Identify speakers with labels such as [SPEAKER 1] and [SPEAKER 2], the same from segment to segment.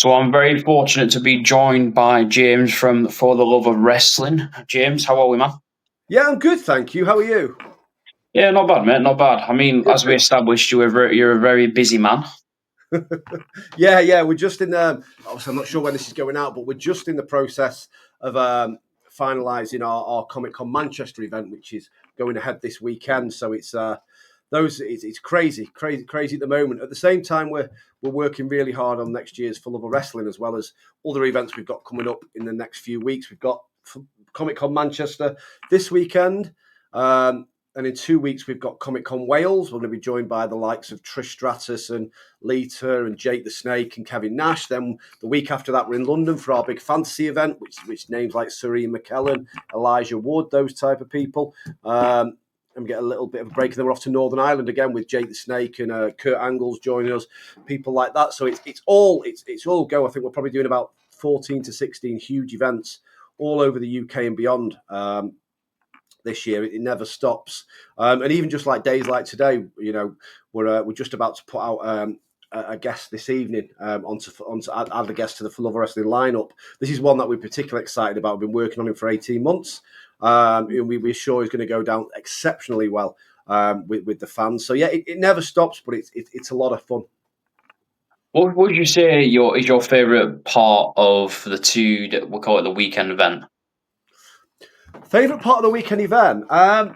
[SPEAKER 1] So I'm very fortunate to be joined by James from For the Love of Wrestling. James, how are we, man?
[SPEAKER 2] Yeah, I'm good, thank you. How are you?
[SPEAKER 1] Yeah, not bad, mate. Not bad. I mean,
[SPEAKER 2] Good,
[SPEAKER 1] as we
[SPEAKER 2] good.
[SPEAKER 1] established, you're a very busy man.
[SPEAKER 2] Yeah. We're just in the. Obviously, I'm not sure when this is going out, but we're just in the process of finalising our Comic Con Manchester event, which is going ahead this weekend. So it's crazy at the moment. At the same time, we're working really hard on next year's Full of Wrestling as well as other events we've got coming up in the next few weeks. We've got Comic Con Manchester this weekend. And in 2 weeks, we've got Comic Con Wales. We're going to be joined by the likes of Trish Stratus and Lita and Jake the Snake and Kevin Nash. Then the week after that, we're in London for our big fantasy event, which names like Sir Ian McKellen, Elijah Wood, those type of people. And we get a little bit of a break. And then we're off to Northern Ireland again with Jake the Snake and Kurt Angle's joining us, people like that. So it's all go. I think we're probably doing about 14 to 16 huge events all over the UK and beyond. This year, it never stops, and even just like days like today, we're just about to put out a guest this evening onto add a guest to the Full of Wrestling lineup. This is one that we're particularly excited about. We've been working on him for 18 months. We're sure he's going to go down exceptionally well with the fans. So yeah, it never stops, but it's a lot of fun.
[SPEAKER 1] What would you say is your favourite part of the two that we call it the weekend event?
[SPEAKER 2] Favorite part of the weekend event. I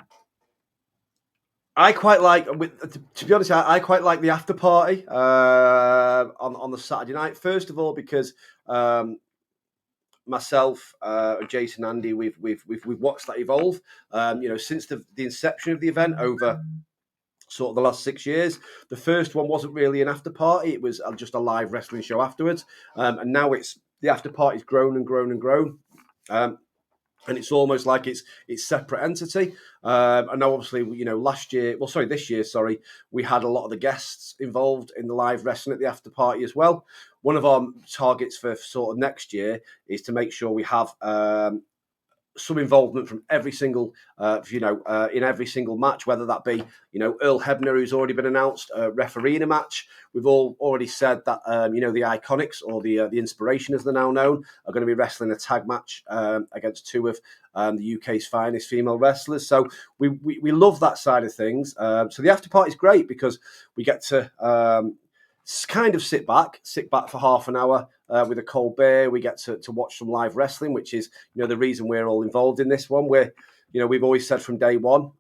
[SPEAKER 2] quite like, to be honest, I quite like the after party on the Saturday night. First of all, because myself, Jason, Andy, we've watched that evolve. Since the inception of the event over sort of the last 6 years. The first one wasn't really an after party; it was just a live wrestling show afterwards. And now it's the after party's grown and grown and grown. And it's almost like it's separate entity. And now, obviously, this year, we had a lot of the guests involved in the live wrestling at the after party as well. One of our targets for sort of next year is to make sure we have some involvement from every single, in every single match, whether that be, Earl Hebner, who's already been announced, referee in a match. We've all already said that, the Iconics, or the Inspiration as they're now known, are going to be wrestling a tag match against two of the UK's finest female wrestlers. So we love that side of things. So the after party is great because we get to kind of sit back for half an hour with a cold beer. We get to watch some live wrestling, which is the reason we're all involved in this one. We've always said from day one,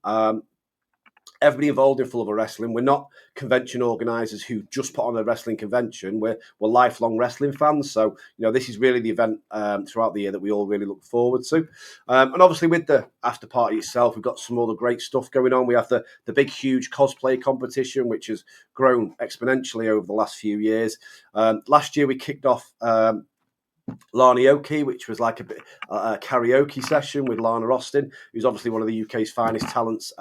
[SPEAKER 2] everybody involved in Full of Wrestling, we're not convention organisers who just put on a wrestling convention. We're lifelong wrestling fans. So, this is really the event throughout the year that we all really look forward to. And obviously with the after party itself, we've got some other great stuff going on. We have the big, huge cosplay competition, which has grown exponentially over the last few years. Last year we kicked off Lanaoki, which was like a karaoke session with Lana Austin, who's obviously one of the UK's finest talents.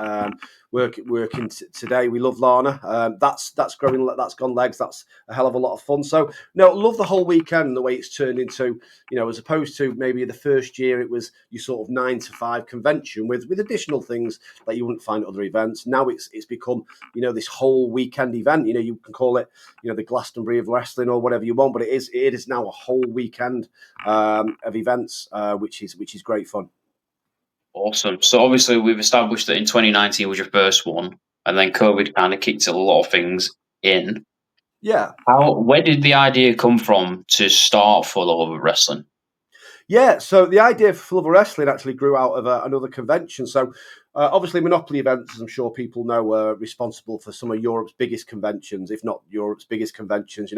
[SPEAKER 2] Working today, we love Lana. That's growing. That's gone legs. That's a hell of a lot of fun. So love the whole weekend and the way it's turned into. As opposed to maybe the first year, it was your sort of 9 to 5 convention with additional things that you wouldn't find at other events. Now it's become this whole weekend event. You can call it the Glastonbury of wrestling or whatever you want, but it is now a whole weekend of events, which is great fun.
[SPEAKER 1] Awesome. So obviously we've established that in 2019 was your first one, and then COVID kind of kicked a lot of things in.
[SPEAKER 2] Yeah.
[SPEAKER 1] Where did the idea come from to start For the Love of Wrestling?
[SPEAKER 2] Yeah, so the idea for Full of Wrestling actually grew out of another convention. So obviously Monopoly Events, as I'm sure people know, are responsible for some of Europe's biggest conventions, if not Europe's biggest conventions.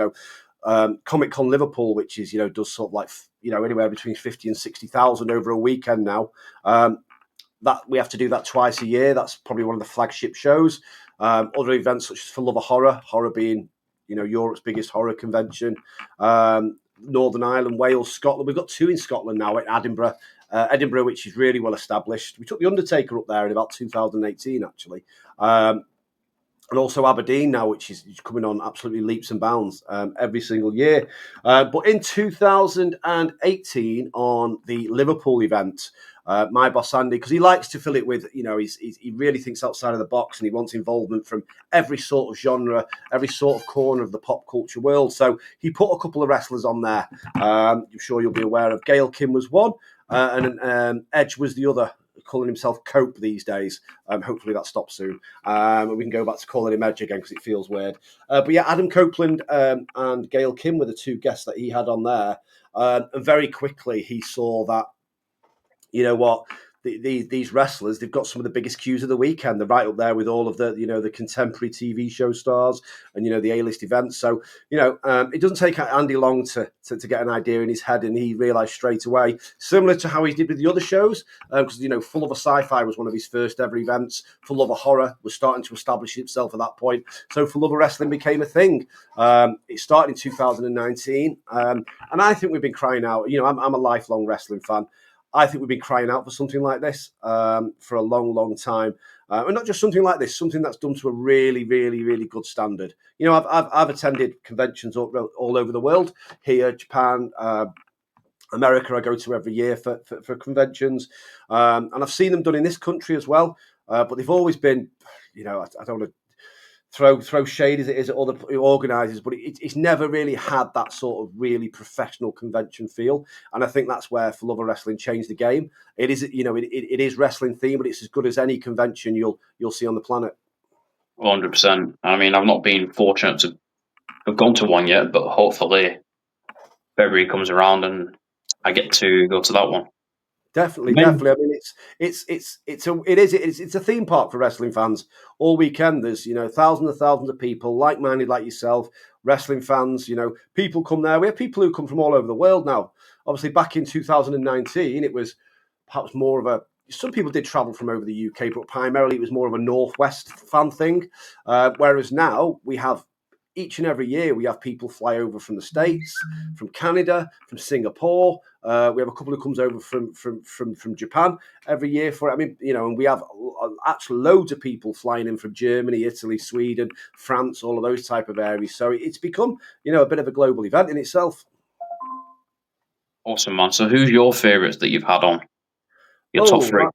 [SPEAKER 2] Comic Con Liverpool, which is does sort of like anywhere between 50 and 60,000 over a weekend now. That we have to do that twice a year. That's probably one of the flagship shows. Other events such as For Love of Horror being Europe's biggest horror convention. Northern Ireland, Wales, Scotland. We've got 2 in Scotland now at Edinburgh, which is really well established. We took The Undertaker up there in about 2018, actually. and also Aberdeen now, which is coming on absolutely leaps and bounds every single year. But in 2018, on the Liverpool event, my boss Andy, because he likes to fill it with, he really thinks outside of the box and he wants involvement from every sort of genre, every sort of corner of the pop culture world. So he put a couple of wrestlers on there. I'm sure you'll be aware of. Gail Kim was one, and Edge was the other, calling himself Cope these days. Hopefully that stops soon. We can go back to calling him Edge again because it feels weird. But yeah, Adam Copeland and Gail Kim were the two guests that he had on there. And very quickly he saw that, you know what, these wrestlers, they've got some of the biggest cues of the weekend. They're right up there with all of the, the contemporary TV show stars and, the A-list events. So, it doesn't take Andy long to get an idea in his head, and he realised straight away, similar to how he did with the other shows, because, Full of a Sci-Fi was one of his first ever events. Full of a Horror was starting to establish itself at that point. So Full of a Wrestling became a thing. It started in 2019, and I think we've been crying out. I'm a lifelong wrestling fan. I think we've been crying out for something like this for a long, long time. And not just something like this, something that's done to a really, really, really good standard. I've attended conventions all over the world, here, Japan, America. I go to every year for conventions, and I've seen them done in this country as well. But they've always been, I don't want to throw shade as it is at other organisers, but it's never really had that sort of really professional convention feel. And I think that's where For Love of Wrestling changed the game. It is, it is wrestling themed, but it's as good as any convention you'll see on the planet.
[SPEAKER 1] 100%. I mean, I've not been fortunate to have gone to one yet, but hopefully February comes around and I get to go to that one.
[SPEAKER 2] Definitely. I mean, it's a theme park for wrestling fans all weekend. There's thousands and thousands of people like-minded like yourself, wrestling fans. People come there. We have people who come from all over the world now. Obviously, back in 2019, it was perhaps more of a. Some people did travel from over the UK, but primarily it was more of a Northwest fan thing. Whereas now we have. Each and every year, we have people fly over from the States, from Canada, from Singapore. We have a couple who comes over from Japan every year for it. I mean, and we have actually loads of people flying in from Germany, Italy, Sweden, France, all of those type of areas. So it's become, a bit of a global event in itself.
[SPEAKER 1] Awesome, man. So who's your favourites that you've had on? Your top three?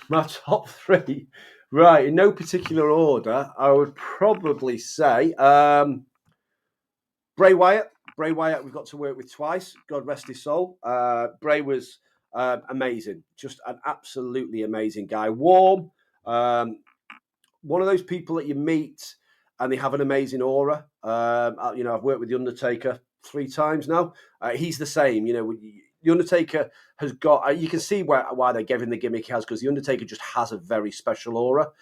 [SPEAKER 2] My top three. Right, in no particular order, I would probably say Bray Wyatt. Bray Wyatt, we've got to work with twice. God rest his soul. Bray was amazing. Just an absolutely amazing guy. Warm. One of those people that you meet and they have an amazing aura. I've worked with The Undertaker 3 times now. He's the same. The Undertaker has got. You can see why they gave him the gimmick he has, because The Undertaker just has a very special aura.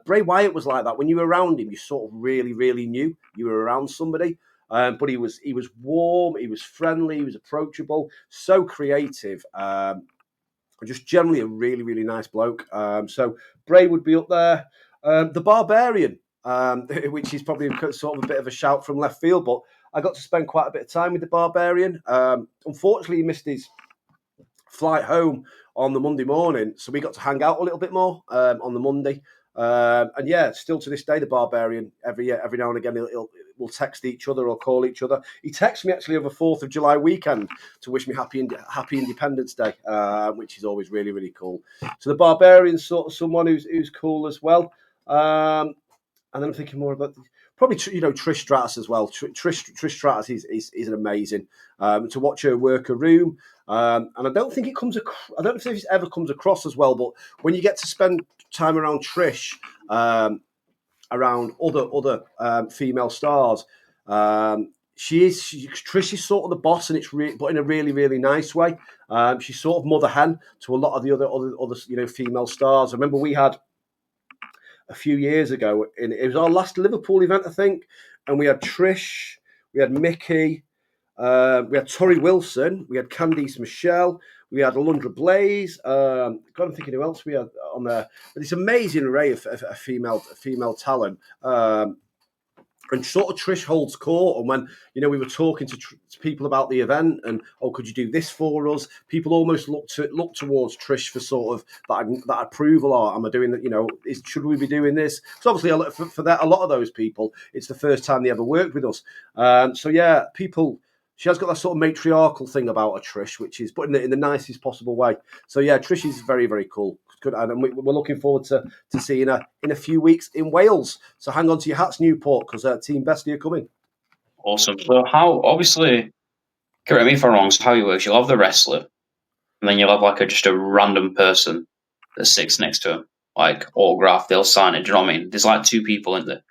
[SPEAKER 2] Bray Wyatt was like that. When you were around him, you sort of really, really knew you were around somebody. But he was warm, he was friendly, he was approachable, so creative, just generally a really, really nice bloke. So Bray would be up there. The Barbarian, which is probably sort of a bit of a shout from left field, but I got to spend quite a bit of time with the Barbarian. Unfortunately, he missed his flight home on the Monday morning, so we got to hang out a little bit more on the Monday. And yeah, still to this day, the Barbarian, every now and again, we'll text each other or call each other. He texted me actually over 4th of July weekend to wish me happy Independence Day, which is always really, really cool. So the Barbarian's sort of someone who's cool as well. And then I'm thinking more about probably Trish Stratus as well. Trish Stratus is an amazing to watch her work a room. And I don't think it comes across. I don't know if it ever comes across as well. But when you get to spend time around Trish, around other female stars, Trish is sort of the boss, and it's but in a really, really nice way. She's sort of mother hen to a lot of the other female stars. I remember we had a few years ago, and it was our last Liverpool event, I think, and we had Trish, we had Mickey, we had Tori Wilson, we had Candice Michelle, we had Alundra Blaze. God, I'm thinking who else we had on there. But this amazing array of female talent. And sort of Trish holds court. And when, we were talking to people about the event and, could you do this for us? People almost look towards Trish for sort of that approval. Or am I doing that? Should we be doing this? Because obviously for a lot of those people, it's the first time they ever worked with us. So yeah, she has got that sort of matriarchal thing about her, Trish, which is put in the nicest possible way. So yeah, Trish is very, very cool. Good, and we're looking forward to seeing her in a few weeks in Wales. So hang on to your hats, Newport, because Team Bestie are coming.
[SPEAKER 1] Awesome. So how, obviously, correct me if I'm wrong, so how it works, you'll have the wrestler, and then you'll have just a random person that sits next to him, autograph, they'll sign it. Do you know what I mean? There's two people in there.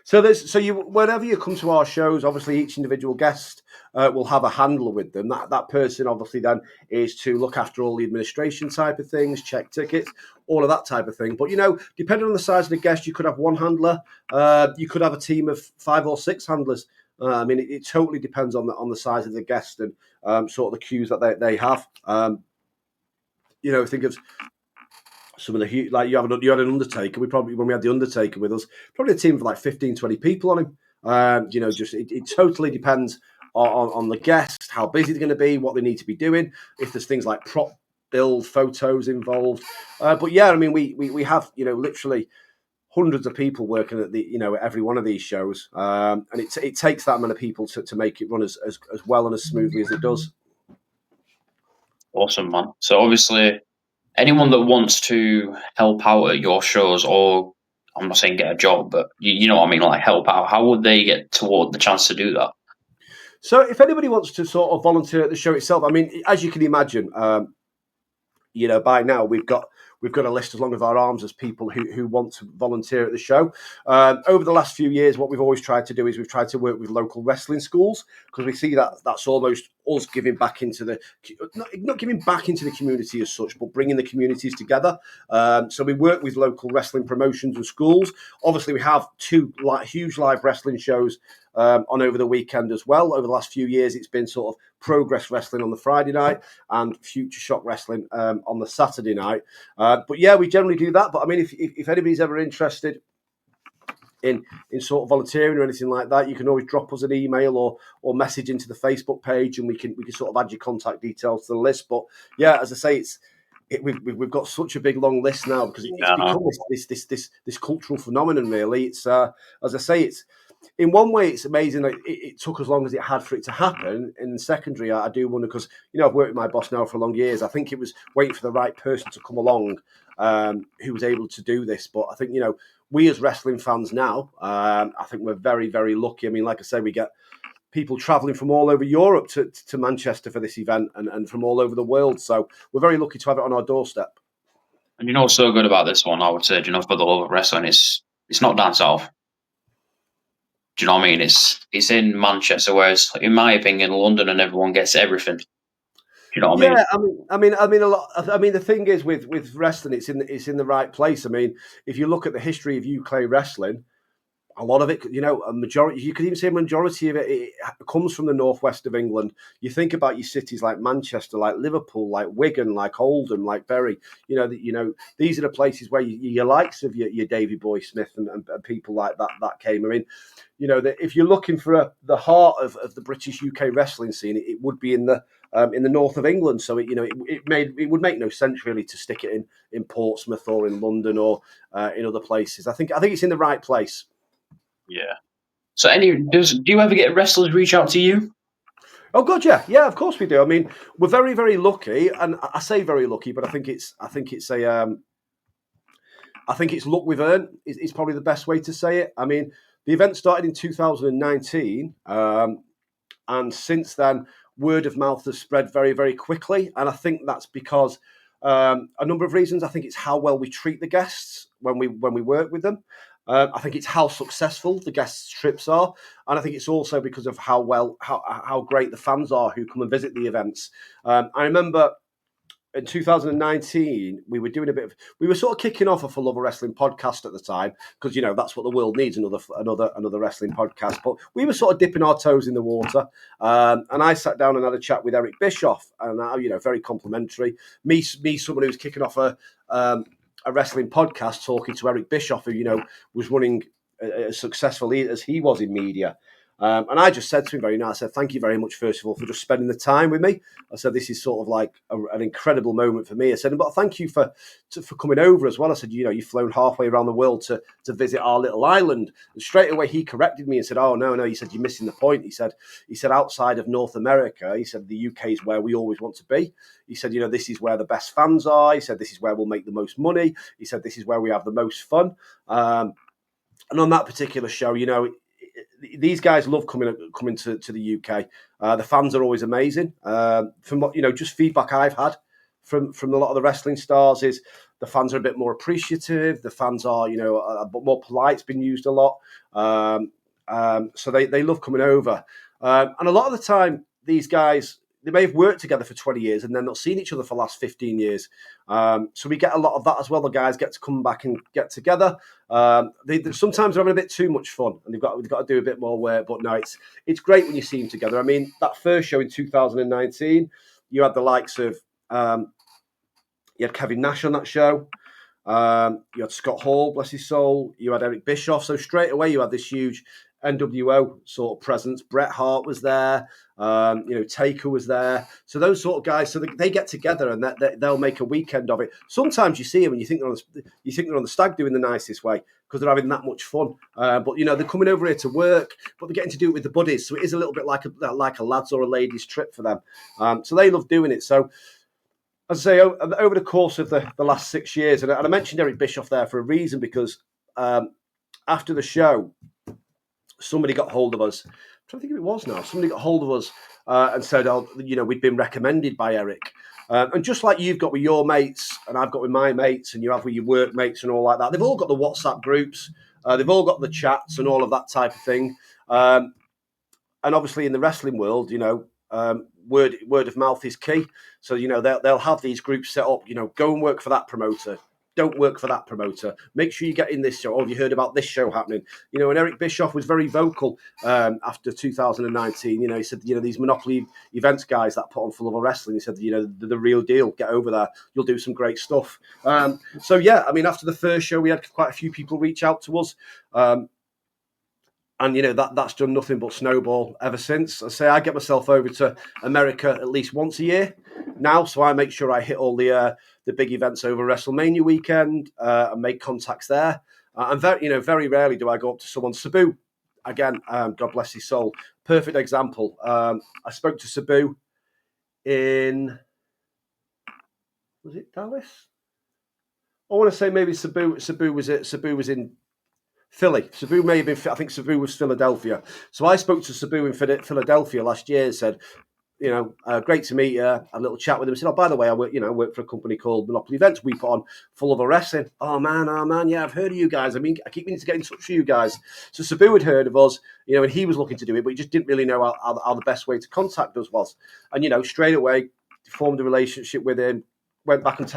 [SPEAKER 2] So whenever you come to our shows, obviously each individual guest will have a handler with them. That person obviously then is to look after all the administration type of things, check tickets, all of that type of thing. But depending on the size of the guest, you could have one handler, you could have a team of 5 or 6 handlers. It totally depends on the size of the guest and sort of the cues that they have. Think of some of the you had an Undertaker. When we had the Undertaker with us, probably a team of 15, 20 people on him. It totally depends on the guest, how busy they're going to be, what they need to be doing, if there's things like prop build, photos involved. But yeah, we have literally hundreds of people working at every one of these shows, and it takes that amount of people to make it run as well and as smoothly as it does.
[SPEAKER 1] Awesome, man. So obviously, anyone that wants to help out at your shows, or I'm not saying get a job, but you know what I mean, help out, how would they get toward the chance to do that?
[SPEAKER 2] So if anybody wants to sort of volunteer at the show itself, as you can imagine, by now we've got a list as long as our arms as people who want to volunteer at the show. Over the last few years, what we've always tried to do is we've tried to work with local wrestling schools, because we see that's almost us giving back into not giving back into the community as such, but bringing the communities together. So we work with local wrestling promotions and schools. Obviously, we have 2 huge live wrestling shows on over the weekend as well. Over the last few years, it's been sort of Progress Wrestling on the Friday night and Future Shock Wrestling on the Saturday night. But yeah, we generally do that. But if anybody's ever interested in sort of volunteering or anything like that, you can always drop us an email or message into the Facebook page, and we can sort of add your contact details to the list. But yeah, as I say, we've got such a big long list now, because it's become this cultural phenomenon. Really, it's as I say, it's. In one way, it's amazing that it took as long as it had for it to happen. In secondary, I do wonder, because I've worked with my boss now for long years. I think it was waiting for the right person to come along who was able to do this. But I think we as wrestling fans now, I think we're very, very lucky. Like I say, we get people travelling from all over Europe to Manchester for this event, and from all over the world. So we're very lucky to have it on our doorstep.
[SPEAKER 1] And what's so good about this one, I would say, for the love of wrestling, it's not down south. Do you know what I mean? It's in Manchester, whereas, in my opinion, London and everyone gets everything. Do you know what I mean?
[SPEAKER 2] A lot. The thing is with wrestling, it's in the right place. If you look at the history of UK wrestling, a lot of it, a majority, you could even say a majority of it comes from the northwest of England. You think about your cities like Manchester, like Liverpool, like Wigan, like Oldham, like Bury. These are the places where your likes of your Davy Boy Smith and people like that came. If you're looking for the heart of the British UK wrestling scene, it would be in the north of England. So it would make no sense really to stick it in Portsmouth or in London or in other places. I think it's in the right place.
[SPEAKER 1] Yeah. So, do you ever get wrestlers reach out to you?
[SPEAKER 2] Oh God, yeah, of course we do. We're very, very lucky, and I say very lucky, but I think it's luck we've earned. Is probably the best way to say it. The event started in 2019, and since then, word of mouth has spread very, very quickly, and I think that's because a number of reasons. I think it's how well we treat the guests when we work with them. I think it's how successful the guests' trips are, and I think it's also because of how great the fans are who come and visit the events. I remember in 2019 we were sort of kicking off a For Love of Wrestling podcast at the time, because that's what the world needs, another wrestling podcast. But we were sort of dipping our toes in the water, and I sat down and had a chat with Eric Bischoff, and very complimentary. Me, someone who's kicking off a wrestling podcast, talking to Eric Bischoff, who was running as successful as he was in media. And I just said to him very nice, I said, thank you very much, first of all, for just spending the time with me. I said, this is sort of like an incredible moment for me. I said, but thank you for coming over as well. I said, you've flown halfway around the world to visit our little island. And straight away he corrected me and said, oh, no, he said, you're missing the point. He said, outside of North America, he said, the UK is where we always want to be. He said, this is where the best fans are. He said, this is where we'll make the most money. He said, this is where we have the most fun. And on that particular show, these guys love coming to the UK. The fans are always amazing. From what just feedback I've had from a lot of the wrestling stars is the fans are a bit more appreciative. The fans are a bit more polite. It's been used a lot, so they love coming over. And a lot of the time, these guys, they may have worked together for 20 years and then not seen each other for the last 15 years. So we get a lot of that as well. The guys get to come back and get together. They sometimes they're having a bit too much fun and we've got to do a bit more work. But no, it's great when you see them together. I mean, that first show in 2019, you had the likes of, you had Kevin Nash on that show. You had Scott Hall, bless his soul. You had Eric Bischoff. So straight away, you had this huge NWO sort of presence. Bret Hart was there. Taker was there. So those sort of guys, so they get together and they'll make a weekend of it. Sometimes you see them and you think they're on the stag doing the nicest way because they're having that much fun. But they're coming over here to work, but they're getting to do it with the buddies. So it is a little bit like a lads or a ladies trip for them. So they love doing it. So as I say, over the course of the last 6 years, and I mentioned Eric Bischoff there for a reason because after the show, somebody got hold of us. I'm trying to think who it was now. Somebody got hold of us and said, we'd been recommended by Eric. And just like you've got with your mates and I've got with my mates and you have with your work mates and all like that, they've all got the WhatsApp groups. They've all got the chats and all of that type of thing. And obviously in the wrestling world, word of mouth is key. So, they'll have these groups set up, go and work for that promoter. Don't work for that promoter. Make sure you get in this show. Oh, have you heard about this show happening? And Eric Bischoff was very vocal after 2019. He said, these Monopoly events guys that put on Full of Wrestling, he said, they're the real deal. Get over there. You'll do some great stuff. So, yeah, I mean, after the first show, we had quite a few people reach out to us. And that's done nothing but snowball ever since. I say I get myself over to America at least once a year now, so I make sure I hit all the big events over WrestleMania weekend and make contacts there. And very rarely do I go up to someone. Sabu, again, God bless his soul, perfect example. I spoke to Sabu in, was it Dallas? I want to say maybe Sabu was in Philly. Sabu may have been, I think Sabu was Philadelphia. So I spoke to Sabu in Philadelphia last year and said, great to meet you. A little chat with him. I said, oh, by the way, I work for a company called Monopoly Events. We put on Full of Wrestling. Oh man. Yeah, I've heard of you guys. I mean, I keep meaning to get in touch with you guys. So Sabu had heard of us, and he was looking to do it, but he just didn't really know how the best way to contact us was. And, straight away formed a relationship with him, went back and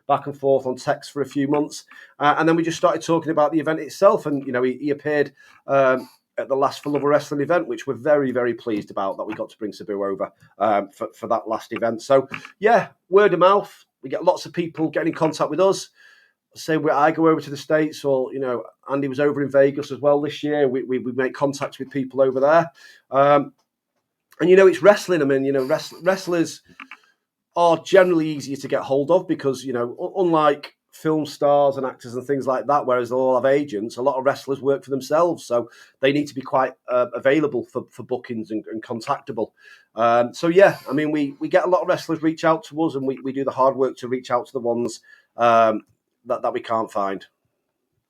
[SPEAKER 2] back and forth on text for a few months. And then we just started talking about the event itself. And, he appeared at the last Full of Wrestling event, which we're very, very pleased about that we got to bring Sabu over for that last event. So, yeah, word of mouth. We get lots of people getting in contact with us. Say I go over to the States or, Andy was over in Vegas as well this year. We make contacts with people over there. And, it's wrestling. I mean, wrestlers are generally easier to get hold of because, unlike film stars and actors and things like that, whereas they'll all have agents, a lot of wrestlers work for themselves. So they need to be quite available for bookings and contactable. So, yeah, I mean, we get a lot of wrestlers reach out to us and we do the hard work to reach out to the ones that we can't find.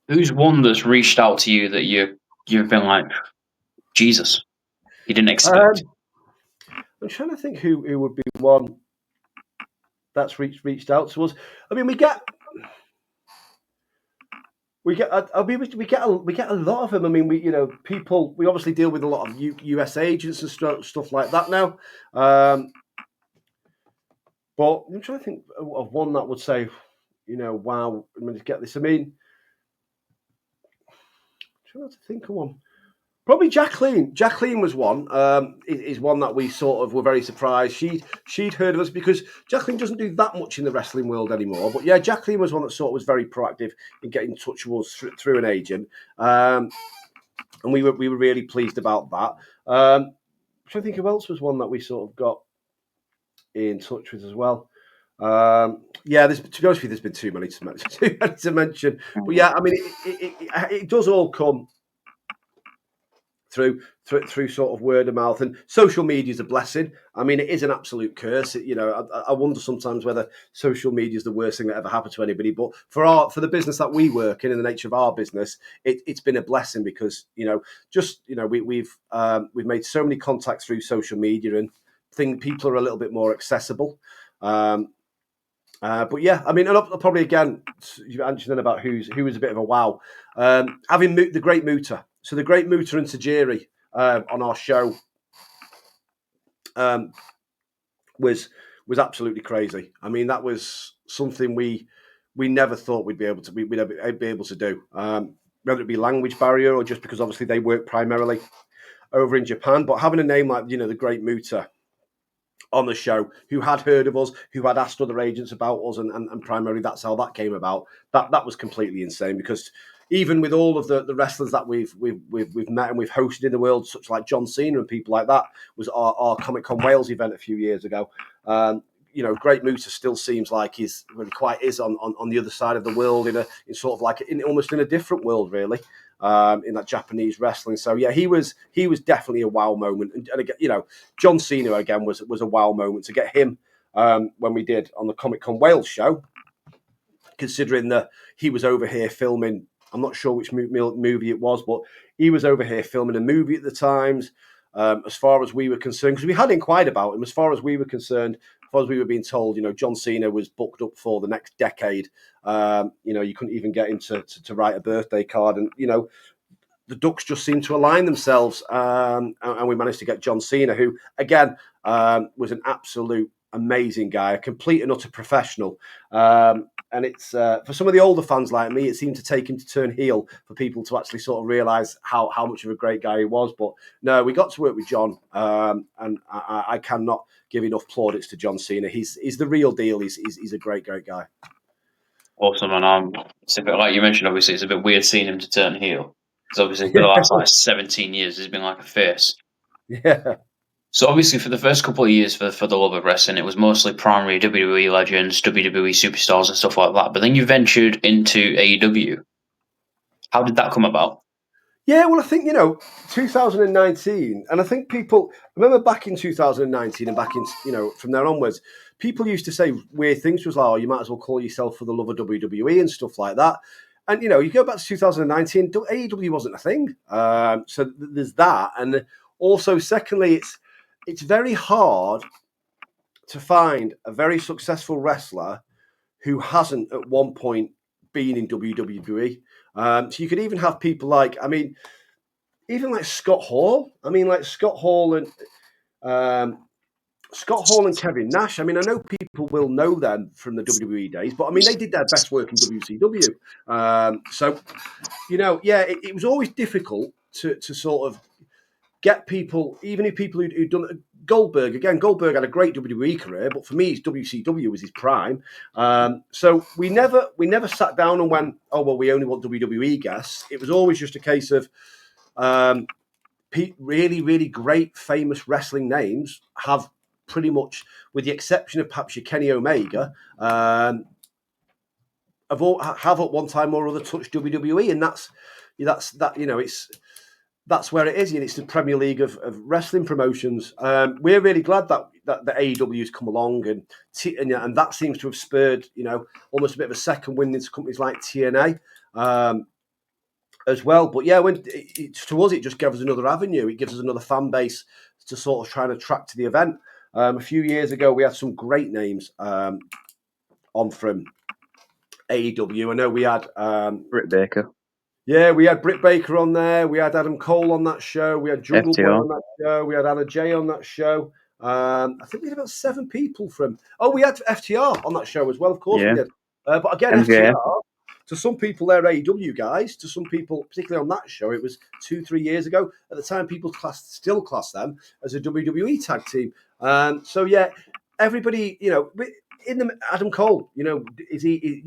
[SPEAKER 1] Who's one that's reached out to you that you've been like, Jesus, you didn't expect?
[SPEAKER 2] I'm trying to think who would be one that's reached out to us. I mean, we get a lot of them. I mean, people. We obviously deal with a lot of US agents and stuff like that now. But I'm trying to think of one that would say, wow, I'm going to get this. I mean, I'm trying to think of one. Probably Jacqueline. Jacqueline was one. Is one that we sort of were very surprised. She'd heard of us because Jacqueline doesn't do that much in the wrestling world anymore. But yeah, Jacqueline was one that sort of was very proactive in getting in touch with us through an agent, and we were really pleased about that. I think who else was one that we sort of got in touch with as well. Yeah, to be honest with you, there's been too many to mention. But yeah, I mean, it does all come through sort of word of mouth, and social media is a blessing. I mean, it is an absolute curse. I wonder sometimes whether social media is the worst thing that ever happened to anybody. But for the business that we work in, and the nature of our business, it's been a blessing because we've made so many contacts through social media, and think people are a little bit more accessible. But yeah, I mean, and probably again, you mentioned about who was a bit of a wow. Having the Great Muta. So the Great Muta and Tajiri on our show was absolutely crazy. I mean, that was something we never thought we'd be able to do. Whether it be language barrier or just because obviously they work primarily over in Japan, but having a name like the Great Muta on the show, who had heard of us, who had asked other agents about us, and primarily that's how that came about. That was completely insane because even with all of the wrestlers that we've met and we've hosted in the world, such like John Cena and people like that, was our Comic Con Wales event a few years ago. Great Muta still seems like he quite is on the other side of the world in sort of like almost in a different world, really. In that Japanese wrestling, so yeah, he was definitely a wow moment, and again, John Cena again was a wow moment to get him when we did on the Comic Con Wales show, considering that he was over here filming. I'm not sure which movie it was, but he was over here filming a movie at the times. As far as we were concerned, because we had inquired about him, as far as we were concerned, as far as we were being told, John Cena was booked up for the next decade. You couldn't even get him to write a birthday card, and the ducks just seemed to align themselves, and we managed to get John Cena, who again was an absolute amazing guy, a complete and utter professional. And it's for some of the older fans like me, it seemed to take him to turn heel for people to actually sort of realise how much of a great guy he was. But no, we got to work with John, and I cannot give enough plaudits to John Cena. He's the real deal. He's a great guy.
[SPEAKER 1] Awesome, and it's a bit like you mentioned. Obviously, it's a bit weird seeing him to turn heel because obviously for the last 17 years he's been like a face.
[SPEAKER 2] Yeah.
[SPEAKER 1] So obviously for the first couple of years for the love of wrestling, it was mostly primary WWE legends, WWE superstars and stuff like that. But then you ventured into AEW. How did that come about?
[SPEAKER 2] Yeah, well, I think, 2019, and I think people remember back in 2019 and back in, from there onwards, people used to say weird things to us like, oh, you might as well call yourself For the Love of WWE and stuff like that. And, you go back to 2019, AEW wasn't a thing. So there's that. And also, secondly, it's very hard to find a very successful wrestler who hasn't at one point been in WWE. So you could even have people like, even like Scott Hall. Scott Hall and Kevin Nash. I know people will know them from the WWE days, but they did their best work in WCW. It was always difficult to sort of get people, even if people who'd done Goldberg. Again, Goldberg had a great WWE career, but for me, his WCW was his prime. So we never sat down and went, oh well, we only want WWE guests. It was always just a case of really, really great, famous wrestling names have pretty much, with the exception of perhaps your Kenny Omega, have at one time or other touched WWE, and that's where it is, and it's the Premier League of wrestling promotions. We're really glad that the AEW has come along, and that seems to have spurred almost a bit of a second wind into companies like TNA. As well, but yeah, to us, it just gives us another avenue. It gives us another fan base to sort of try and attract to the event. A few years ago, we had some great names on from AEW. I know we had
[SPEAKER 3] Britt Baker.
[SPEAKER 2] Yeah, we had Britt Baker on there. We had Adam Cole on that show. We had Jungle Boy on that show. We had Anna Jay on that show. I think we had about 7 people from. Oh, we had FTR on that show as well. Of course, we did. But again, FTR. to some people, they're AEW guys. To some people, particularly on that show, it was 2-3 years ago. At the time, people still class them as a WWE tag team. So yeah, everybody, in the Adam Cole, is he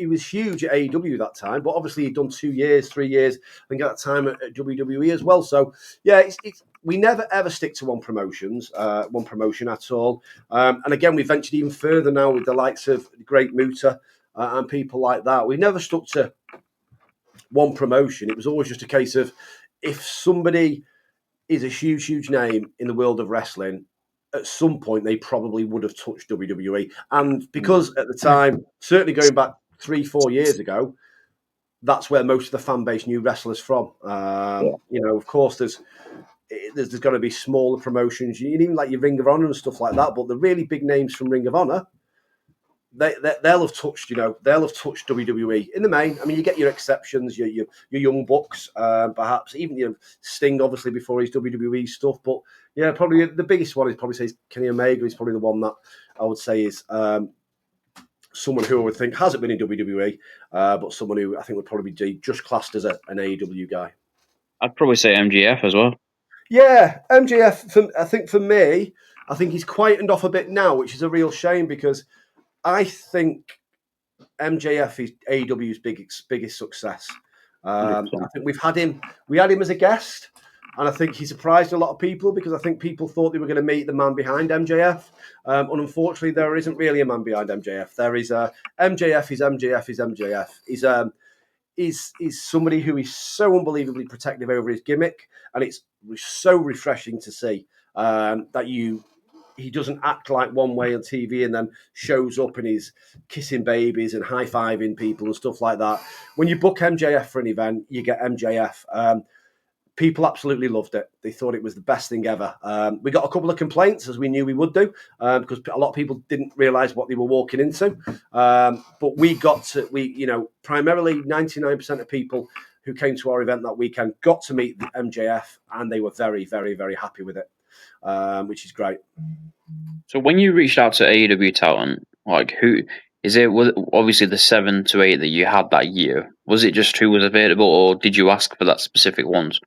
[SPEAKER 2] was huge at AEW that time, but obviously he'd done 2 years, 3 years, and got that time at WWE as well. So yeah, it's we never ever stick to one promotion at all. And again, we ventured even further now with the likes of Great Muta and people like that. We never stuck to one promotion. It was always just a case of if somebody is a huge name in the world of wrestling, at some point they probably would have touched WWE. And because at the time, certainly going back 3-4 years ago, that's where most of the fan base knew wrestlers from. Of course, there's going to be smaller promotions, even like your Ring of Honor and stuff like that. But the really big names from Ring of Honor, they'll have touched, WWE in the main. I mean, you get your exceptions, your young bucks, perhaps even Sting, obviously before his WWE stuff. But yeah, probably the biggest one is probably say Kenny Omega. Is probably the one that I would say is someone who I would think hasn't been in WWE, but someone who I think would probably be just classed as an AEW guy.
[SPEAKER 1] I'd probably say MGF as well.
[SPEAKER 2] Yeah, MJF. I think for me, I think he's quietened off a bit now, which is a real shame because I think MJF is AEW's biggest success. I think we had him as a guest, and I think he surprised a lot of people because I think people thought they were going to meet the man behind MJF. And unfortunately, there isn't really a man behind MJF. There is MJF is MJF is MJF. He's somebody who is so unbelievably protective over his gimmick, and it's so refreshing to see that he doesn't act like one way on TV and then shows up and he's kissing babies and high-fiving people and stuff like that. When you book MJF for an event, you get MJF. People absolutely loved it. They thought it was the best thing ever. We got a couple of complaints, as we knew we would do, because a lot of people didn't realise what they were walking into. But primarily 99% of people who came to our event that weekend got to meet the MJF, and they were very, very, very happy with it, which is great.
[SPEAKER 1] So when you reached out to AEW talent, like who is it? Was obviously the 7 to 8 that you had that year? Was it just who was available, or did you ask for that specific ones?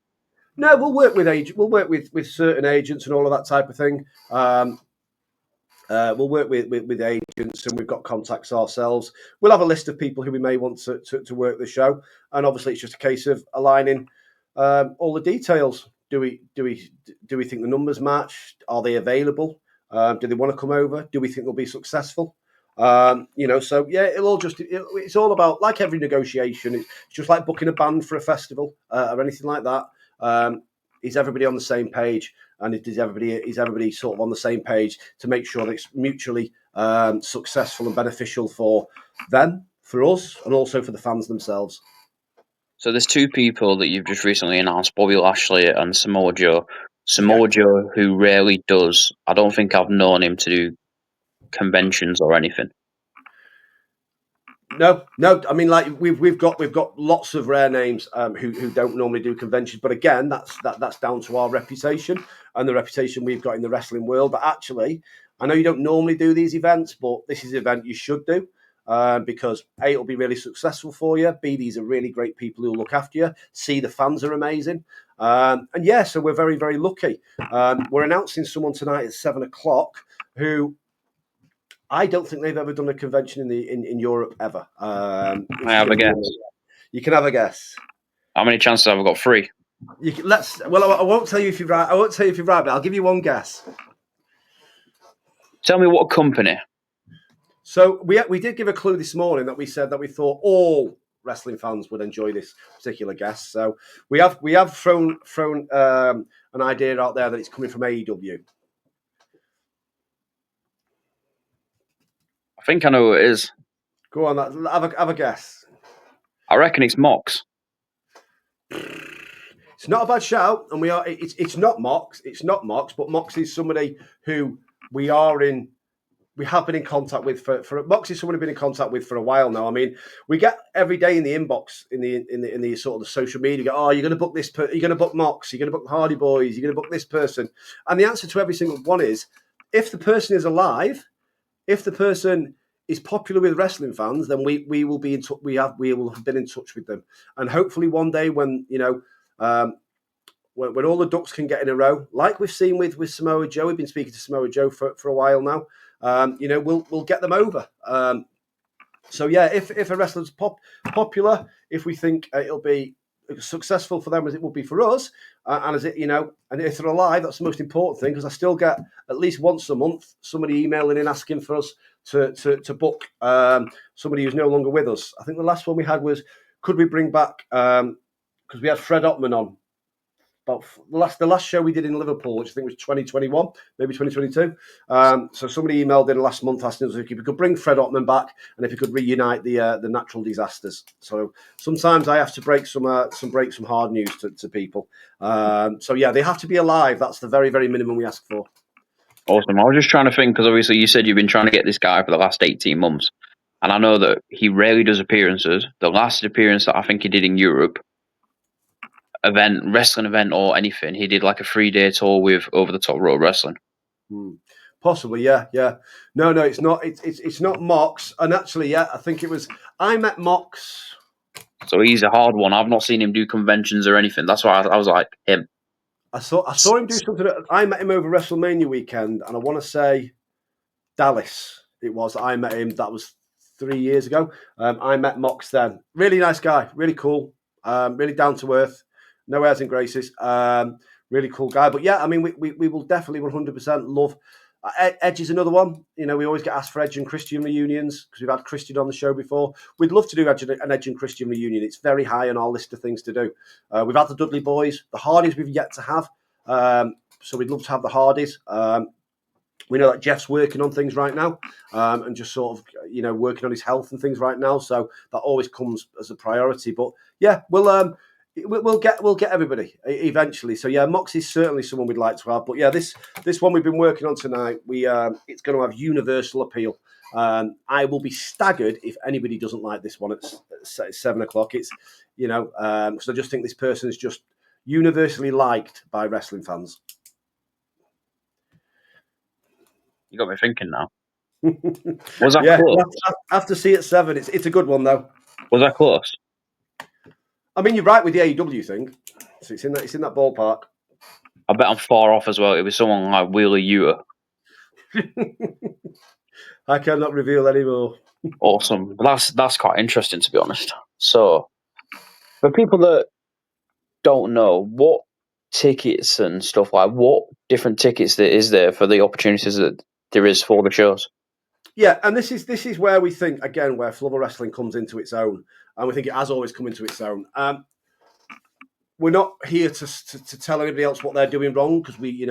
[SPEAKER 2] No, we'll work with certain agents and all of that type of thing. We'll work with agents, and we've got contacts ourselves. We'll have a list of people who we may want to work the show, and obviously it's just a case of aligning all the details. Do we think the numbers match? Are they available? Do they want to come over? Do we think they'll be successful? So yeah, it's all about, like every negotiation, it's just like booking a band for a festival or anything like that. Is everybody on the same page, and is everybody sort of on the same page to make sure that it's mutually successful and beneficial for them, for us, and also for the fans themselves?
[SPEAKER 1] So there's 2 people that you've just recently announced, Bobby Lashley and Samoa Joe. Samoa Joe, who rarely does. I don't think I've known him to do conventions or anything.
[SPEAKER 2] No. I mean, like we've got lots of rare names who don't normally do conventions, but again, that's down to our reputation and the reputation we've got in the wrestling world. But actually, I know you don't normally do these events, but this is an event you should do because A, it'll be really successful for you. B, these are really great people who will look after you. C, the fans are amazing. And yeah, so we're very, very lucky. We're announcing someone tonight at 7:00 who I don't think they've ever done a convention in Europe ever.
[SPEAKER 1] I have a guess.
[SPEAKER 2] You can have a guess.
[SPEAKER 1] How many chances have I got? 3.
[SPEAKER 2] I won't tell you if you're right. I won't tell you if you're right, but I'll give you one guess.
[SPEAKER 1] Tell me what company.
[SPEAKER 2] So we did give a clue this morning that we said that we thought all wrestling fans would enjoy this particular guest. So we have thrown an idea out there that it's coming from AEW.
[SPEAKER 1] I think I know who it is.
[SPEAKER 2] Go on, have a guess.
[SPEAKER 1] I reckon it's Mox.
[SPEAKER 2] It's not a bad shout, and it's not Mox. It's not Mox, but Mox is somebody who we have been in contact with for Mox is someone we've been in contact with for a while now. I mean, we get every day in the inbox in the sort of the social media. Go, you're going to book this. You're going to book Mox. You're going to book the Hardy Boys. You're going to book this person. And the answer to every single one is, if the person is alive, if the person is popular with wrestling fans, then we will be in touch. We will have been in touch with them, and hopefully one day when when all the ducks can get in a row, like we've seen with Samoa Joe, we've been speaking to Samoa Joe for a while now. We'll get them over. So yeah, if a wrestler's popular, if we think it'll be successful for them as it will be for us, and as it and if they're alive, that's the most important thing, because I still get at least once a month somebody emailing in asking for us to book somebody who's no longer with us. I think the last one we had was, could we bring back, because we had Fred Ottman on about the last show we did in Liverpool, which I think was 2021, maybe 2022. So somebody emailed in last month asking us if we could bring Fred Ottman back and if we could reunite the natural disasters. So sometimes I have to break some hard news to people. So yeah, they have to be alive. That's the very, very minimum we ask for.
[SPEAKER 1] Awesome. I was just trying to think, because obviously you said you've been trying to get this guy for the last 18 months. And I know that he rarely does appearances. The last appearance that I think he did in Europe, wrestling event or anything, he did like a 3-day tour with Over the Top Rope Wrestling.
[SPEAKER 2] Possibly, yeah. No, it's not. It's not Mox. And actually, yeah, I think it was. I met Mox.
[SPEAKER 1] So he's a hard one. I've not seen him do conventions or anything. That's why I was like, him.
[SPEAKER 2] I saw him do something. I met him over WrestleMania weekend, and I want to say Dallas. It was. I met him. That was 3 years ago. I met Mox then. Really nice guy. Really cool. Really down to earth. No airs and graces. Really cool guy. But yeah, I mean, we will definitely 100% love. Edge is another one. We always get asked for Edge and Christian reunions because we've had Christian on the show before. We'd love to do an Edge and Christian reunion. It's very high on our list of things to do. We've had the Dudley Boys. The Hardys we've yet to have. So we'd love to have the Hardys. We know that Jeff's working on things right now and just sort of, working on his health and things right now. So that always comes as a priority. But yeah, we'll get everybody eventually. So yeah, Moxie's certainly someone we'd like to have. But yeah, this one we've been working on tonight, it's going to have universal appeal. I will be staggered if anybody doesn't like this one at 7 o'clock. It's because I just think this person is just universally liked by wrestling fans.
[SPEAKER 1] You got me thinking now. Was that close?
[SPEAKER 2] I have to see at 7. It's a good one though.
[SPEAKER 1] Was that close?
[SPEAKER 2] I mean, you're right with the AEW thing. So it's in that ballpark.
[SPEAKER 1] I bet I'm far off as well. It was someone like Wheeler Yuta.
[SPEAKER 2] I cannot reveal anymore.
[SPEAKER 1] Awesome. That's quite interesting, to be honest. So, for people that don't know, what tickets and stuff what different tickets there is there for the opportunities that there is for the shows?
[SPEAKER 2] Yeah, and this is where we think, again, where Flubber Wrestling comes into its own, and we think it has always come into its own. We're not here to tell anybody else what they're doing wrong, because we,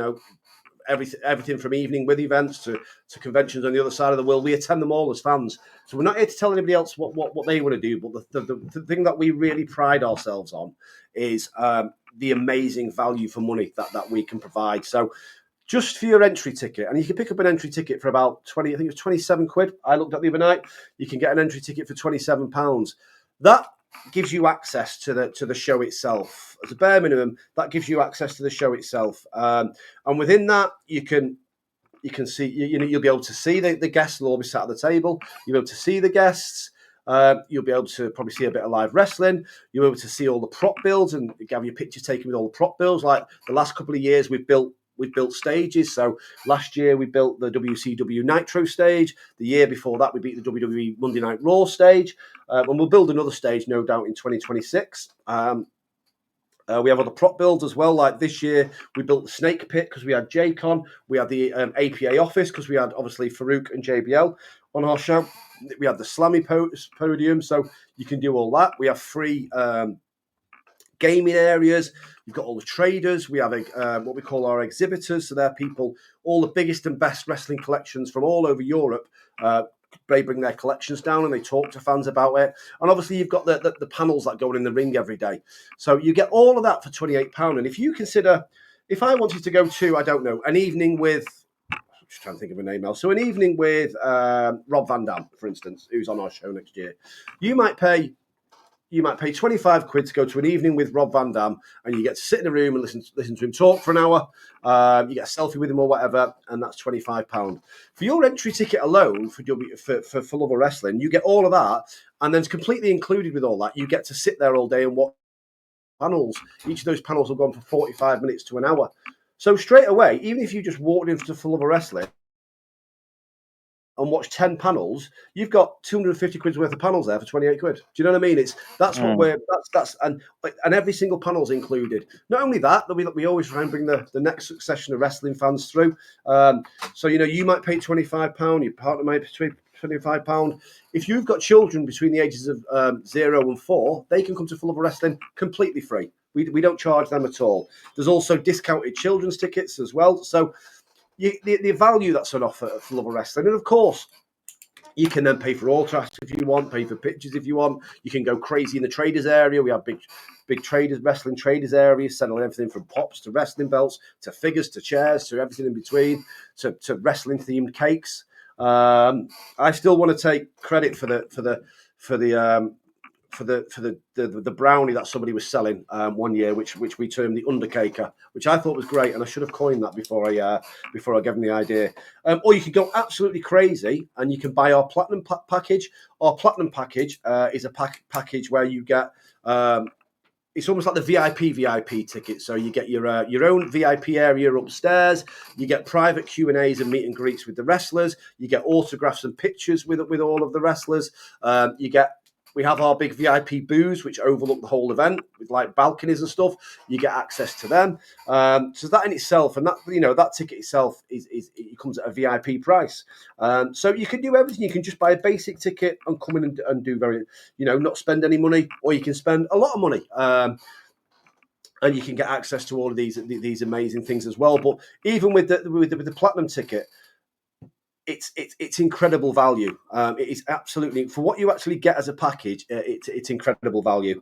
[SPEAKER 2] everything from evening with events to conventions on the other side of the world, we attend them all as fans. So we're not here to tell anybody else what they want to do. But the thing that we really pride ourselves on is the amazing value for money that we can provide. So just for your entry ticket, and you can pick up an entry ticket for about 20, I think it was 27 quid. I looked at the other night. You can get an entry ticket for £27. That gives you access to the show itself. As a bare minimum, that gives you access to the show itself. And within that, you can see, you'll be able to see the guests. They'll all be sat at the table. You'll be able to see the guests. You'll be able to probably see a bit of live wrestling. You'll be able to see all the prop builds and have your picture taken with all the prop builds. Like the last couple of years, we've built stages. So last year we built the WCW Nitro stage. The year before that we beat the WWE Monday Night Raw stage. And we'll build another stage, no doubt, in 2026. We have other prop builds as well. Like this year we built the Snake Pit because we had J-Con. We had the APA office because we had obviously Farouk and JBL on our show. We had the Slammy podium, so you can do all that. We have free gaming areas. You've got all the traders. We have what we call our exhibitors. So they're people, all the biggest and best wrestling collections from all over Europe. They bring their collections down and they talk to fans about it. And obviously you've got the panels that go in the ring every day. So you get all of that for £28. And if you consider, if I wanted to go to, I don't know, an evening with, I'm just trying to think of a name now. So an evening with Rob Van Dam, for instance, who's on our show next year, you might pay you might pay 25 quid to go to an evening with Rob Van Dam, and you get to sit in a room and listen to him talk for an hour. You get a selfie with him or whatever, and that's £25. For your entry ticket alone for Love of Wrestling, you get all of that, and then it's completely included with all that. You get to sit there all day and watch panels. Each of those panels will go on for 45 minutes to an hour. So straight away, even if you just walked into For Love of Wrestling and watch 10 panels, you've got 250 quid's worth of panels there for 28 quid. Do you know what I mean? That's what and every single panel's included. Not only that, we always try and bring the next succession of wrestling fans through. So you might pay £25, your partner might pay £25. If you've got children between the ages of 0 and 4, they can come to For Love of Wrestling completely free. We don't charge them at all. There's also discounted children's tickets as well. So the value that's on offer for Love of Wrestling. And of course, you can then pay for autographs if you want, pay for pictures if you want. You can go crazy in the traders area. We have big wrestling traders areas, selling everything from pops to wrestling belts to figures to chairs to everything in between to wrestling themed cakes. I still want to take credit for the brownie that somebody was selling one year, which we termed the Undercaker, which I thought was great, and I should have coined that before I gave them the idea. Or you could go absolutely crazy, and you can buy our platinum package. Our platinum package is a package where you get. It's almost like the VIP ticket. So you get your own VIP area upstairs. You get private Q&As and meet and greets with the wrestlers. You get autographs and pictures with all of the wrestlers. We have our big VIP booths, which overlook the whole event with like balconies and stuff. You get access to them. So that in itself, and that ticket itself it comes at a VIP price. So you can do everything. You can just buy a basic ticket and come in and do not spend any money, or you can spend a lot of money. And you can get access to all of these amazing things as well. But even with the platinum ticket, it's incredible value. It is absolutely, for what you actually get as a package, it's incredible value.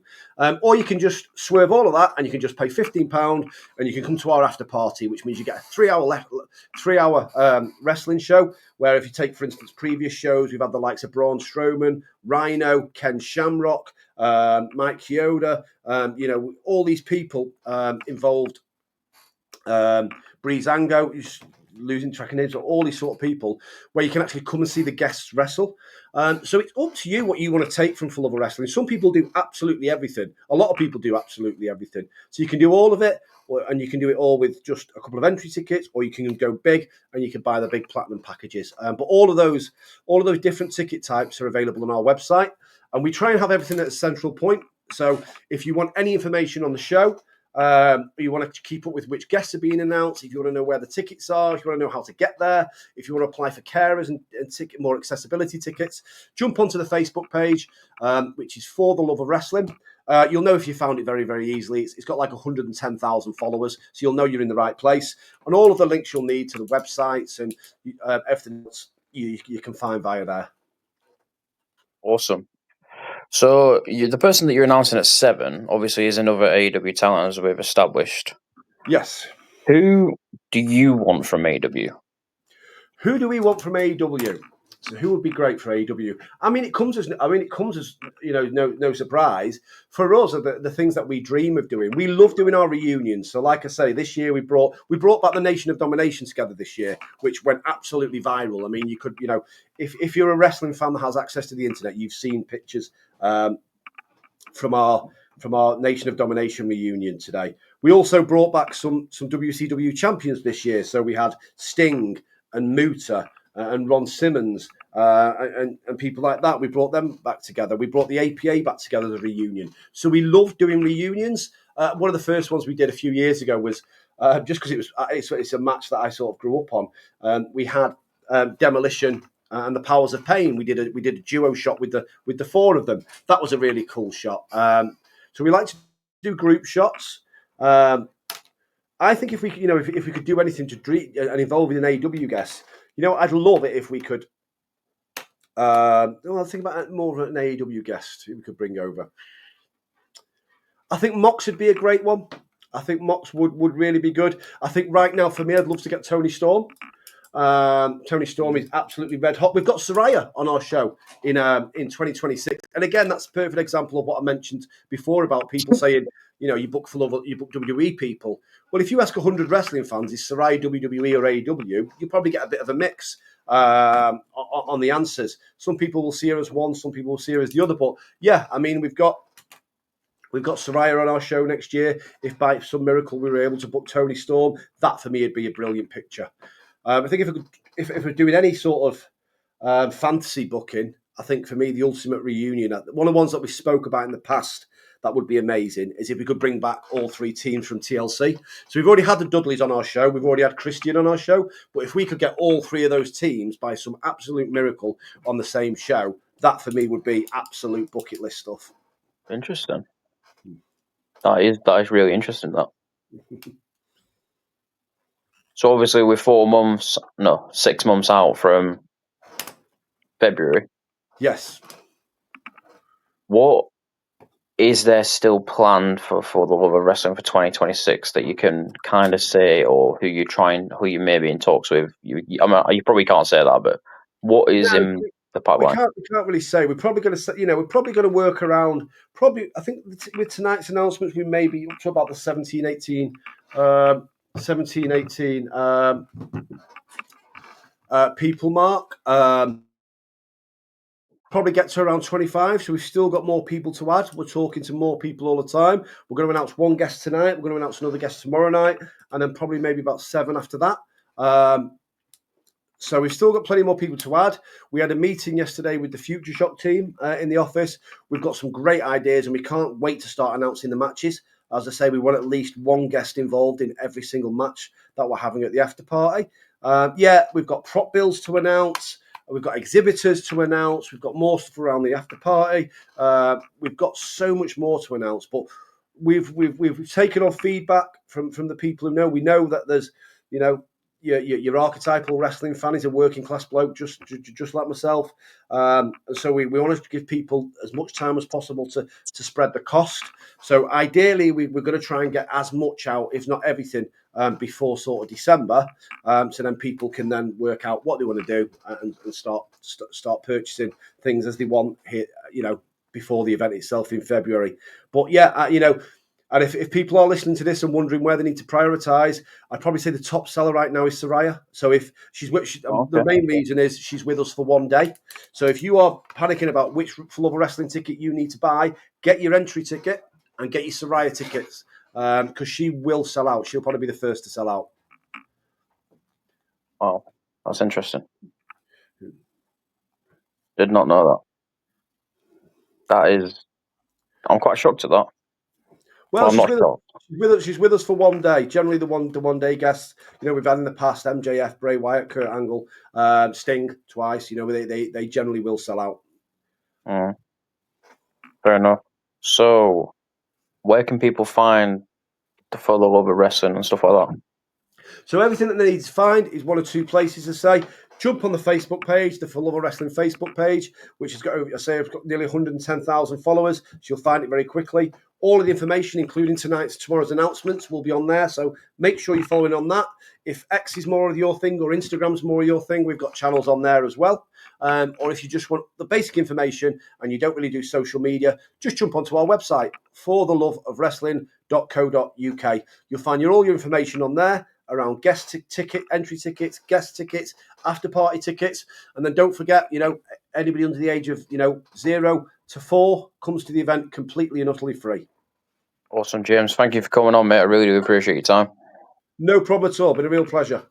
[SPEAKER 2] Or you can just swerve all of that and you can just pay £15 and you can come to our after party, which means you get a 3-hour wrestling show. Where if you take, for instance, previous shows, we've had the likes of Braun Strowman, Rhino, Ken Shamrock, Mike Chioda, all these people involved. Breezango, who's losing track of names, or all these sort of people, where you can actually come and see the guests wrestle. So it's up to you what you want to take from For Love of Wrestling. Some people do absolutely everything. A lot of people do absolutely everything. So you can do all of it, and you can do it all with just a couple of entry tickets, or you can go big and you can buy the big platinum packages. But all of those different ticket types are available on our website, and we try and have everything at a central point. So if you want any information on the show, you want to keep up with which guests are being announced, if you want to know where the tickets are, if you want to know how to get there, if you want to apply for carers and more accessibility tickets, jump onto the Facebook page, which is For the Love of Wrestling. You'll know if you found it very, very easily. It's got like 110,000 followers, so you'll know you're in the right place. And all of the links you'll need to the websites and everything else you can find via there.
[SPEAKER 1] Awesome. So the person that you're announcing at 7 obviously is another AEW talent, as we've established.
[SPEAKER 2] Yes.
[SPEAKER 1] Who do you want from AEW?
[SPEAKER 2] Who do we want from AEW? So who would be great for AEW? It comes as no surprise for us. Are the things that we dream of doing. We love doing our reunions. So like I say, this year we brought back the Nation of Domination together this year, which went absolutely viral. I mean, you could if you're a wrestling fan that has access to the internet, you've seen pictures from our Nation of Domination reunion today. We also brought back some WCW champions this year. So we had Sting and Muta and Ron Simmons and people like that. We brought them back together. We brought the APA back together as a reunion. So we love doing reunions. One of the first ones we did a few years ago was just because it's a match that I sort of grew up on. We had Demolition and the Powers of Pain. We did a duo shot with the four of them. That was a really cool shot. So we like to do group shots. I think if we could do anything to and involve an AEW guest, I'd love it if we could. I'll think about more of an AEW guest who we could bring over. I think Mox would be a great one. I think Mox would really be good. I think right now for me, I'd love to get Tony Storm. Tony Storm is absolutely red hot. We've got Soraya on our show in 2026, and again, that's a perfect example of what I mentioned before about people saying, you book WWE people. Well, if you ask 100 wrestling fans, is Soraya WWE or AEW, you probably get a bit of a mix on the answers. Some people will see her as one, some people will see her as the other. But yeah, I mean, we've got Soraya on our show next year. If by some miracle we were able to book Tony Storm, that for me would be a brilliant picture. I think if we're doing any sort of fantasy booking, I think for me the ultimate reunion, one of the ones that we spoke about in the past that would be amazing, is if we could bring back all three teams from TLC. So we've already had the Dudleys on our show, we've already had Christian on our show, but if we could get all three of those teams by some absolute miracle on the same show, that for me would be absolute bucket list stuff.
[SPEAKER 1] Interesting. That is really interesting. That. So obviously we're 6 months out from February.
[SPEAKER 2] Yes.
[SPEAKER 1] What is there still planned for the Love of Wrestling for 2026 that you can kind of say, or who you may be in talks with? You probably can't say that, but what is in the pipeline?
[SPEAKER 2] We can't really say. We're probably going to say, we're probably going to work around. Probably, I think with tonight's announcements, we may be up to about the 17, 18 people mark. Probably get to around 25, so we've still got more people to add. We're talking to more people all the time. We're going to announce one guest tonight. We're going to announce another guest tomorrow night, and then probably maybe about 7 after that. So we've still got plenty more people to add. We had a meeting yesterday with the Future Shock team in the office. We've got some great ideas, and we can't wait to start announcing the matches. As I say, we want at least one guest involved in every single match that we're having at the after party. We've got prop bills to announce. We've got exhibitors to announce. We've got more stuff around the after party. We've got so much more to announce. But we've taken on feedback from the people who know. We know that there's, your archetypal wrestling fan is a working class bloke, just like myself. And so we want to give people as much time as possible to spread the cost. So ideally, we're going to try and get as much out, if not everything, before sort of December, so then people can then work out what they want to do and start purchasing things as they want here, before the event itself in February. But yeah, and if people are listening to this and wondering where they need to prioritise, I'd probably say the top seller right now is Soraya. So if the main reason is she's with us for one day. So if you are panicking about which Love of Wrestling ticket you need to buy, get your entry ticket and get your Soraya tickets, because she will sell out. She'll probably be the first to sell out.
[SPEAKER 1] Wow, that's interesting. Did not know that. I'm quite shocked at that.
[SPEAKER 2] Well, she's with us for one day. Generally, the one day guests, we've had in the past MJF, Bray Wyatt, Kurt Angle, Sting twice. They generally will sell out.
[SPEAKER 1] Fair enough. So, where can people find the For the Love of Wrestling and stuff like that?
[SPEAKER 2] So everything that they need to find is one or two places to say. Jump on the Facebook page, the For Love of Wrestling Facebook page, which has got, it's got nearly 110,000 followers. So you'll find it very quickly. All of the information, including tomorrow's announcements, will be on there. So make sure you're following on that. If X is more of your thing or Instagram's more of your thing, we've got channels on there as well. Or if you just want the basic information and you don't really do social media, just jump onto our website, fortheloveofwrestling.co.uk. You'll find all your information on there around guest entry tickets, guest tickets, after party tickets, and then don't forget, anybody under the age of 0 to 4 comes to the event completely and utterly free.
[SPEAKER 1] Awesome, James. Thank you for coming on, mate. I really do appreciate your time.
[SPEAKER 2] No problem at all. Been a real pleasure.